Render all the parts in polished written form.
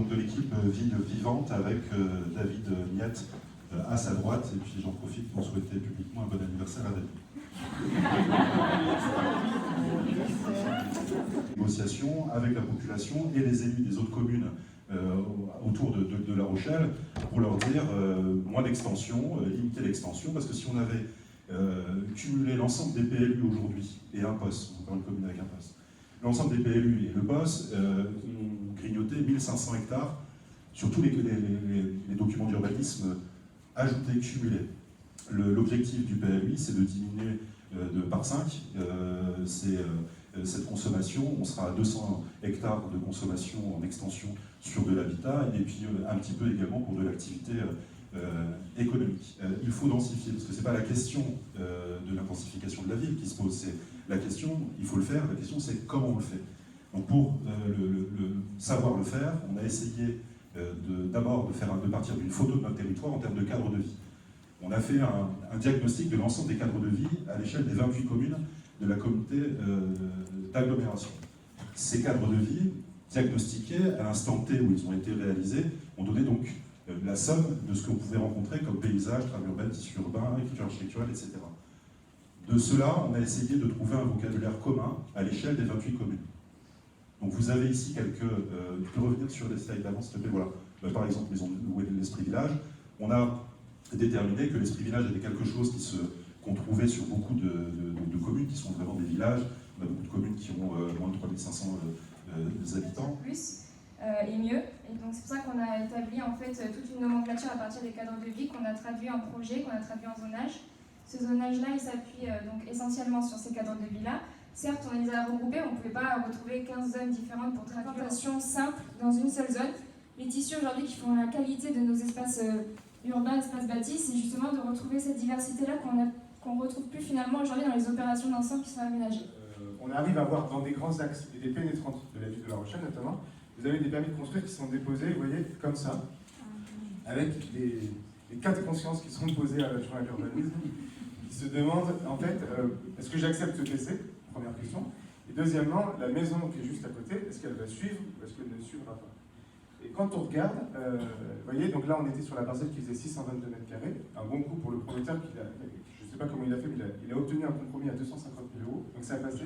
donc de l'équipe Ville Vivante avec David Niette à sa droite, et puis j'en profite pour souhaiter publiquement un bon anniversaire à David. Négociation avec la population et les élus des autres communes autour de La Rochelle pour leur dire moins d'extension, limiter l'extension, parce que si on avait cumulé l'ensemble des PLU aujourd'hui et un POS, encore une commune avec un POS, l'ensemble des PLU et le POS ont grignoté 1500 hectares sur tous les documents d'urbanisme ajoutés, cumulés. L'objectif du PLU, c'est de diminuer par 5 cette consommation. On sera à 200 hectares de consommation en extension sur de l'habitat, et puis un petit peu également pour de l'activité économique. Il faut densifier, parce que ce n'est pas la question de l'intensification de la ville qui se pose, c'est la question, il faut le faire, la question c'est comment on le fait. Donc pour savoir le faire, on a essayé d'abord de partir d'une photo de notre territoire en termes de cadre de vie. On a fait un diagnostic de l'ensemble des cadres de vie à l'échelle des 28 communes de la communauté d'agglomération. Ces cadres de vie, diagnostiqués à l'instant T où ils ont été réalisés, ont donné donc la somme de ce qu'on pouvait rencontrer comme paysage, trame urbaine, tissu urbain, écriture architecturale, etc. De cela, on a essayé de trouver un vocabulaire commun à l'échelle des 28 communes. Donc vous avez ici quelques... tu peux revenir sur les slides d'avant, s'il te plaît, voilà. Par exemple, Maison de l'Esprit Village. On a déterminé que l'Esprit Village était quelque chose qu'on trouvait sur beaucoup de communes qui sont vraiment des villages. On a beaucoup de communes qui ont moins de 3500 habitants. Plus et mieux. Et donc c'est pour ça qu'on a établi en fait toute une nomenclature à partir des cadres de vie qu'on a traduit en projet, qu'on a traduit en zonage. Ce zonage-là, il s'appuie donc essentiellement sur ces cadres de vie-là. Certes, on les a regroupés, on ne pouvait pas retrouver 15 zones différentes pour traduire une implantation simple dans une seule zone. Les tissus aujourd'hui qui font la qualité de nos espaces urbains, espaces bâtis, c'est justement de retrouver cette diversité-là qu'on ne retrouve plus finalement aujourd'hui dans les opérations d'ensemble qui sont aménagées. On arrive à voir dans des grands axes et des pénétrantes de la ville de La Rochelle notamment, vous avez des permis de construire qui sont déposés, vous voyez, comme ça, avec les cas de conscience qui sont posés à l'adjoint à l'urbanisme, qui se demandent en fait, est-ce que j'accepte ce PC? Première question. Et deuxièmement, la maison qui est juste à côté, est-ce qu'elle va suivre ou est-ce qu'elle ne suivra pas? Et quand on regarde, vous voyez, donc là on était sur la parcelle qui faisait 622 m², un bon coup pour le promoteur, je ne sais pas comment il a fait, mais il a obtenu un compromis à 250 000 €, donc ça a passé.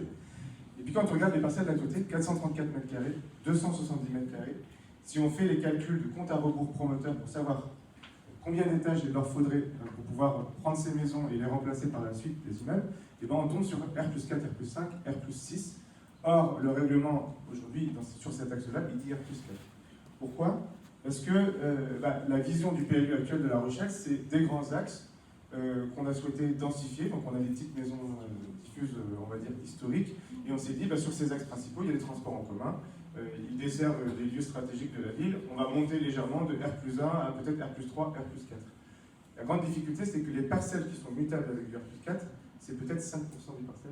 Et puis quand on regarde les parcelles d'à côté, 434 m², 270 m², si on fait les calculs du compte à rebours promoteur pour savoir combien d'étages il leur faudrait pour pouvoir prendre ces maisons et les remplacer par la suite des immeubles, et ben on tombe sur R+4, R+5, R+6. Or, le règlement, aujourd'hui, sur cet axe-là, il dit R+4. Pourquoi? Parce que la vision du PLU actuel de La Rochelle, c'est des grands axes qu'on a souhaité densifier. Donc on a des petites maisons diffuses, on va dire, historiques. Et on s'est dit, sur ces axes principaux, il y a des transports en commun. Ils desservent des lieux stratégiques de la ville. On va monter légèrement de R+1 à peut-être R+3, R+4. La grande difficulté, c'est que les parcelles qui sont mutables avec du R+4, c'est peut-être 5% des parcelles.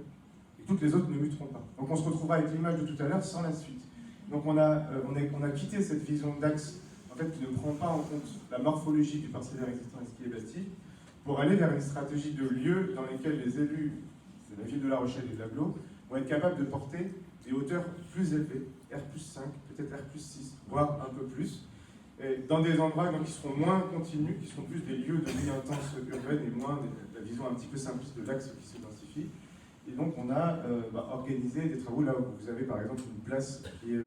Et toutes les autres ne muteront pas. Donc on se retrouvera avec l'image de tout à l'heure sans la suite. Donc on a quitté cette vision d'axe en fait, qui ne prend pas en compte la morphologie du parcellaire existant et ce qui est bâti, pour aller vers une stratégie de lieux dans lesquels les élus de la ville de La Rochelle et de l'Agglo vont être capables de porter des hauteurs plus élevées, R+5, peut-être R+6, voire un peu plus, et dans des endroits donc, qui seront moins continus, qui seront plus des lieux de vie intense urbaine et moins la vision un petit peu simpliste de l'axe qui se densifie. Et donc on a organisé des travaux là où vous avez par exemple une place qui est